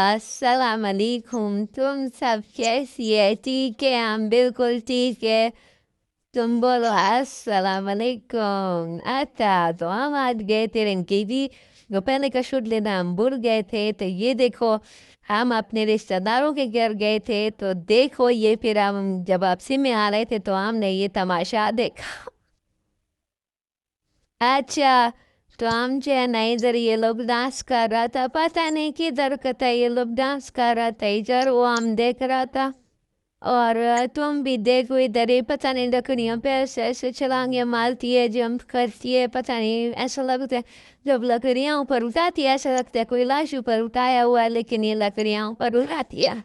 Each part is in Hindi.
अस्सलाम वालेकुम। तुम सब कैसी है? ठीक है, हम बिल्कुल ठीक है। तुम बोलो अस्सलाम वालेकुम। अच्छा, तो हम आज गए थे रंगीली दोपहर का शूट लेना, हम भूल गए थे। तो ये देखो, हम अपने रिश्तेदारों के घर गए थे। तो देखो ये, फिर हम जब वापसी में आ रहे थे तो हमने ये तमाशा देखा। अच्छा, तो हम जो है ना, इधर ये लोग डांस कर रहा था, पता नहीं किधर का था, ये लोग डांस कर रहा था इधर, वो हम देख रहा था। और तुम भी देखो इधर ही, पता नहीं लकड़ियों पे ऐसे ऐसे छलांगे मारती है, जंप करती है, पता नहीं ऐसा लगता है। जब लकड़ियाँ ऊपर उठाती है ऐसा लगता है कोई लाश ऊपर उठाया हुआ है, लेकिन ये लकड़ियाँ ऊपर उठाती है।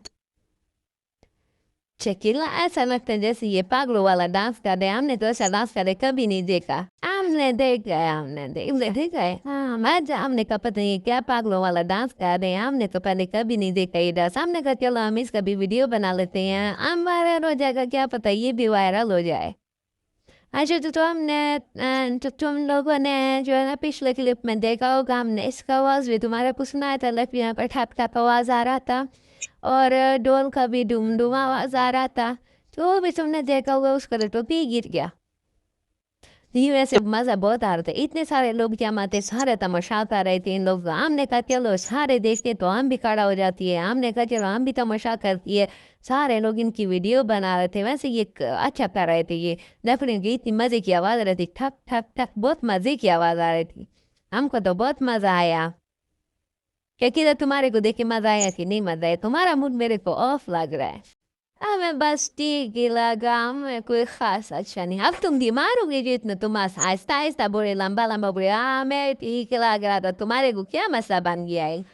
शकीला, ऐसा लगता है जैसे ये पागलों वाला डांस कर रहे हैं। हमने तो ऐसा डांस करे कभी नहीं देखा। हमने देखा है। हाँ, हमने कहा पता नहीं क्या पागलों वाला डांस कर रहे हैं, हमने तो पहले कभी नहीं देखा ये डांस। हमने कहा चलो हम इसका भी वीडियो बना लेते हैं, हम वायरल हो जाएगा, क्या पता ये भी वायरल हो जाए। अच्छा, तो तुम लोगों ने जो है ना पिछले क्लिप में देखा होगा, हमने इसका आवाज़ भी तुम्हारा पसंद आया था, लग यहाँ पर ठप ठप आवाज़ आ रहा था। और डोल का भी डूम डूम आवाज़ आ रहा था। तो वो भी तुमने देखा होगा, उसका तो भी गिर गया। जी, वैसे मज़ा बहुत आ रहा था, इतने सारे लोग जमा थे, सारे तमाशा कर रहे थे इन लोग। हमने कहा चलो सारे देखते, तो हम भी खड़ा हो जाती है, हमने कहा चलो हम भी तमाशा करती है। सारे लोग इनकी वीडियो बना रहे थे, वैसे ये अच्छा कर रहे थे ये। डेफिनेटली इतनी मज़े की आवाज़ आ रही थी, ठक ठक ठक, बहुत मज़े की आवाज़ आ रही थी। हमको तो बहुत मज़ा आया। क्या किधर तुम्हारे को देख के मज़ा आया कि नहीं मज़ा आया? तुम्हारा मूड मेरे को ऑफ लग रहा है। हमें बस ठीक ही लगा, हमें कोई खास अच्छा नहीं। अब तुम बीमार हो गई जितना, तुम आहिस्ता आहिस्ता बोले, लंबा लंबा बोले, हमें ठीक लग रहा था। तुम्हारे को क्या मसला बन गया है?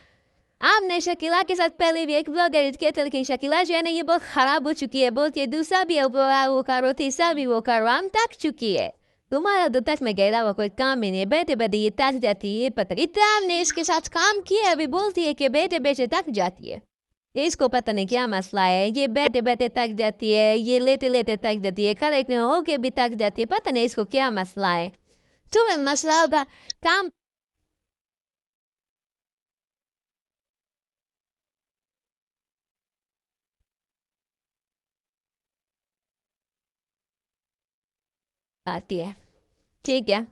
हमने शकीला के साथ पहले भी एक ब्लॉगर किया था, लेकिन शकीला जो है ना ये बहुत खराब हो चुकी है, बोलती है दूसरा भी वो करो, तीसरा भी वो करो, हम थक चुकी है। तुम्हारा तो टच में गया हुआ कोई काम ही नहीं है, बैठे बैठे ये थक जाती है, पता नहीं इतना हमने इसके साथ काम किया, अभी बोलती है कि बैठे बैठे थक जाती है। इसको पता नहीं क्या मसला है, ये बैठे बैठे थक जाती है, ये लेटे लेटे थक जाती है, खड़े होके भी थक जाती है, पता नहीं इसको क्या मसला है। तुम्हें मसला होगा काम आती है, ठीक है।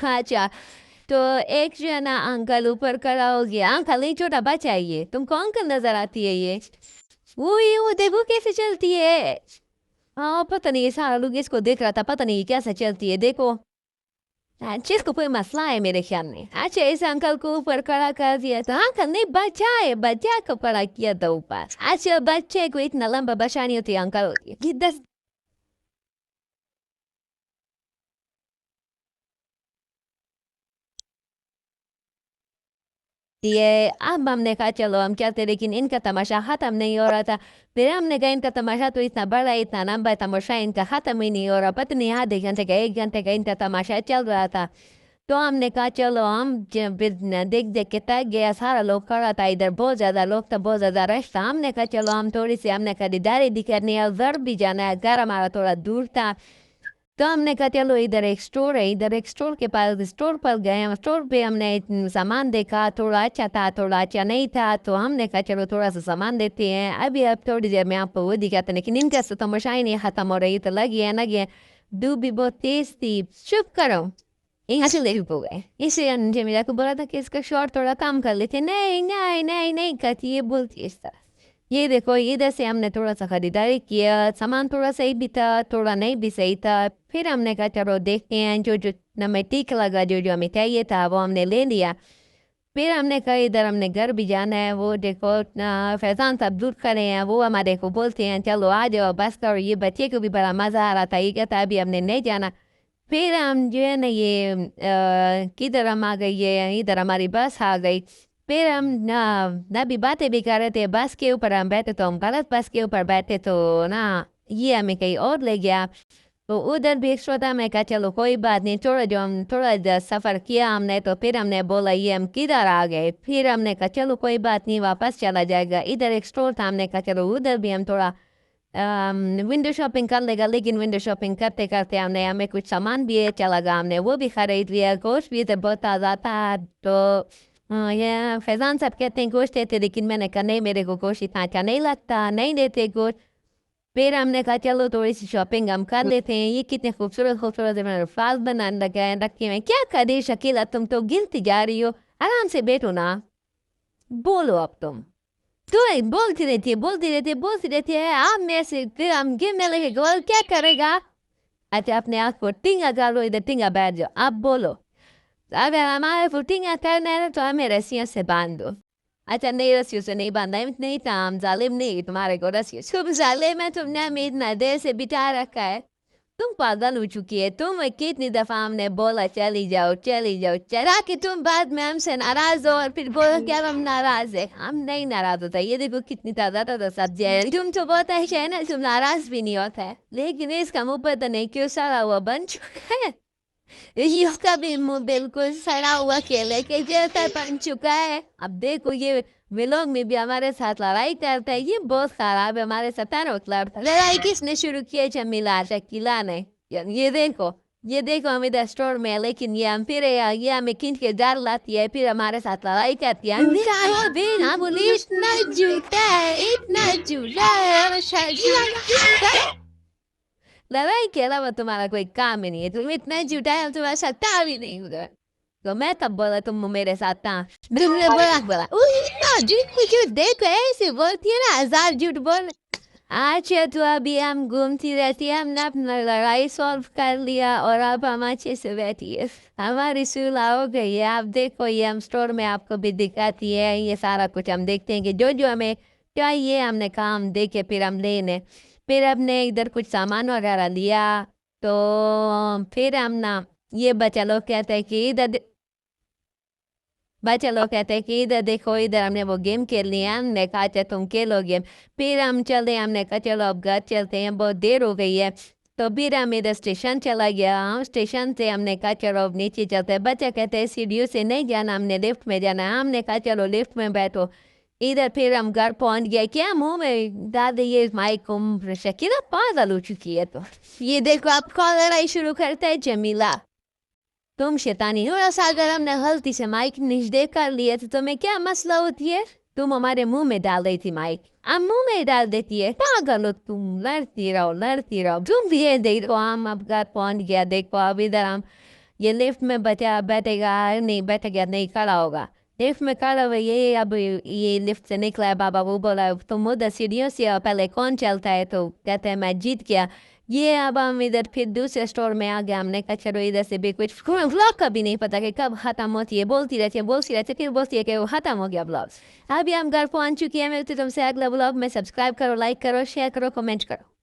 अच्छा, तो एक जो है ना अंकल ऊपर खड़ा हो गया, अंकल नहीं छोटा बच्चा है ये, तुमको अंकल नजर आती है ये? वो देखो कैसे चलती है। हाँ, पता नहीं ये सारा लोग इसको देख रहा था, पता नहीं ये कैसे चलती है, देखो। अच्छा, इसको कोई मसला है मेरे ख्याल में। अच्छा, इस अंकल को ऊपर खड़ा कर दिया, तो अंकल ने बच्चा है, बच्चा को खड़ा किया था ऊपर। अच्छा, बच्चे को इतना लंबा बचा नहीं होती अंकल, ये 10। ये अब हमने कहा चलो हम चलते, लेकिन इनका तमाशा ख़त्म नहीं हो रहा था। फिर हमने कहा इनका तमाशा तो इतना बड़ा, इतना लंबा तमाशा, इनका ख़त्म ही नहीं हो रहा, पता नहीं आधे घंटे का, 1 घंटे का इनका तमाशा चल रहा था। तो हमने कहा चलो हम फिर देख देख के थक गया, सारा लोग खड़ा था इधर, बहुत ज़्यादा लोग था, बहुत ज़्यादा रश था। हमने कहा चलो हम थोड़ी सी हमने खरीदारी भी करनी है, घर भी जाना है, घर हमारा थोड़ा दूर था। तो हमने कहा चलो इधर एक स्टोर है, इधर एक स्टोर के पास स्टोर पर गए हम। स्टोर पे हमने सामान देखा, थोड़ा अच्छा था थोड़ा अच्छा नहीं था, तो हमने कहा चलो थोड़ा सा सामान देते हैं, अभी अब थोड़ी देर में आपको वो दिखाते हैं। लेकिन इनका तो तमाशा ही नहीं खत्म हो रही, तो लगी है ना गया। धूप भी बहुत तेज थी। चुप करो, यहाँ से ले हो गए। इसलिए जमीला को बोला था कि इसका शॉर्ट थोड़ा कम कर लेते, नहीं नहीं नहीं नहीं करती, ये बोलती है इस तरह। ये देखो इधर से हमने थोड़ा सा खरीदारी किया, सामान थोड़ा सही भी था, थोड़ा नहीं भी सही था। फिर हमने कहा चलो देखते हैं, जो जो हमें ठीक लगा, जो जो हमें चाहिए था वो हमने ले लिया। फिर हमने कहा इधर हमने घर भी जाना है, वो देखो फैजान साहब दूर खड़े हैं, वो हमारे को बोलते हैं चलो आ जाओ बस करो। ये बच्चे को भी बड़ा मज़ा आ रहा था, ये कहता अभी हमने नहीं जाना। फिर हम जो है ना ये किधर हम आ गई, ये इधर हमारी बस आ गई। फिर हम ना भी बातें भी कर रहे थे, बस के ऊपर हम बैठे तो हम गलत बस के ऊपर बैठे तो ना ये हमें कहीं और ले गया। तो उधर भी एक श्रोता में कहा चलो कोई बात नहीं, थोड़ा सफ़र किया हमने तो फिर हमने बोला ये हम किधर आ गए। फिर हमने कहा चलो कोई बात नहीं वापस चला जाएगा। इधर एक स्टोर था, हमने कहा चलो उधर भी हम थोड़ा विंडो शॉपिंग कर लेगा। लेकिन विंडो शॉपिंग करते करते हमने हमें कुछ सामान भी अच्छा लगा, हमने वो भी खरीद लिया। गोश्त भी तो बहुत ताज़ा था। तो ये फैज़ान साहब कहते हैं गोश्त देते, लेकिन मैंने कहा नहीं मेरे को गोश्त इतना अच्छा नहीं लगता, नहीं देते गोश्त। फिर हमने कहा चलो थोड़ी सी शॉपिंग हम कर लेते हैं। ये कितने खूबसूरत खूबसूरत मैंने फ्लावर्स बनाने लगा है रखे हैं। क्या करे शकीला, तुम तो गिरती जा रही हो, आराम से बैठो ना, बोलो अब तुम। तो बोलती रहती है आप में से, फिर हम गिरने लगे गोल क्या करेगा। अच्छा अपने आप को टिंगा कर लो, इधर टिंगा बैठ जाओ, आप बोलो। अगर हमारे को टिंगा करना है तो हमें रस्सियों से बांध दो। अच्छा नहीं, रस्सियों से नहीं बांधा नहीं था, हम जालिम नहीं तुम्हारे को रस्सियों। तुम जालिम है, तुमने हमें इतना देर से बिठा रखा है, तुम पागल हो चुकी है। तुम कितनी दफा हमने बोला चली जाओ चला के तुम बाद में हमसे नाराज हो और फिर बोलो क्या हम नाराज है। हम नहीं नाराज होता, ये देखो कितनी ताज़ा ताज़ा सब्जी है। तुम तो बहुत अच्छे है ना, तुम नाराज भी नहीं होता है। लेकिन इसका मुँह पता नहीं क्यों सड़ा हुआ बन चुका है। इसका भी मुँह बिल्कुल सड़ा हुआ केले के जैसा बन चुका है। अब देखो ये व्लॉग में भी हमारे साथ लड़ाई करता है, ये बहुत खराब है हमारे साथ। लड़ाई किसने शुरू की है? जमीला शकीला ने। ये देखो हम इधर स्टोर में है, लेकिन ये हम फिर ये हमें खींच के डर लाती है, फिर हमारे साथ लड़ाई करती है। मेरा बिना बोली इतना झूठा है, इतना झूठा है। लड़ाई के अलावा तुम्हारा कोई काम ही नहीं है, तुम इतना झूठा है, तुम्हारा सकता भी नहीं उधर। तो मैं तब बोला तुम मेरे साथ था, तुमने बोला इतना झूठ देखो ऐसे बोलती है ना, 1000 झूठ बोल। अच्छा तो अभी हम घूमती रहती है, हमने अपना लड़ाई सॉल्व कर लिया और अब हम अच्छे से बैठी है, हमारी सुलह हो गई है। आप देखो ये हम स्टोर में आपको भी दिखाती है, ये सारा कुछ हम देखते हैं कि जो जो हमें चाहिए हमने काम देखे फिर हम लेने। फिर हमने इधर कुछ सामान वगैरह लिया, तो फिर हम ना ये बच्चा लोग कहते हैं कि इधर देखो, इधर हमने वो गेम खेल लिया। हमने कहा अच्छा तुम खेलो गेम। फिर हम चले, हमने कहा चलो अब घर चलते हैं, बहुत देर हो गई है। तो फिर हम इधर स्टेशन चला गया, हम स्टेशन से हमने कहा चलो अब नीचे चलते हैं। बच्चा कहते हैं सीढ़ियों से नहीं जाना, हमने लिफ्ट में जाना है। हमने कहा चलो लिफ्ट में बैठो। इधर फिर हम घर पहुंच गए। क्या मुंह में दादी ये माइक शकीला पागल हो चुकी है। तो ये देखो आप कॉल लड़ाई शुरू करता है जमीला, तुम शैतानी हो। ऐसा अगर हमने गलती से माइक निजदे कर लिए तो तुम्हें क्या मसला होती है? तुम हमारे मुंह में डाल रही थी माइक, अब मुंह में डाल देती है, पागल हो तुम। लड़ती रहो तुम भी। ये देखो हम अब घर पहुंच गया। देखो अब इधर हम ये लिफ्ट में बचा बैठेगा नहीं, बैठेगा नहीं, खड़ा होगा लिफ्ट में, खड़ा हुआ। ये अब ये लिफ्ट से निकला है बाबा, वो बोला तुम उधर सीढ़ियों से आओ, पहले कौन चलता है? तो कहते हैं मैं जीत गया। ये अब हम इधर फिर दूसरे स्टोर में आ गया। हमने कहा चलो इधर से भी कुछ व्लॉग का भी नहीं पता कि कब खत्म होती है, बोलती रहती है फिर बोलती है कि वो खत्म हो गया ब्लॉग। अभी हम घर पहुंच चुकी है। मिलते तुमसे अगला ब्लॉग में। सब्सक्राइब करो, लाइक करो, शेयर करो, कमेंट करो।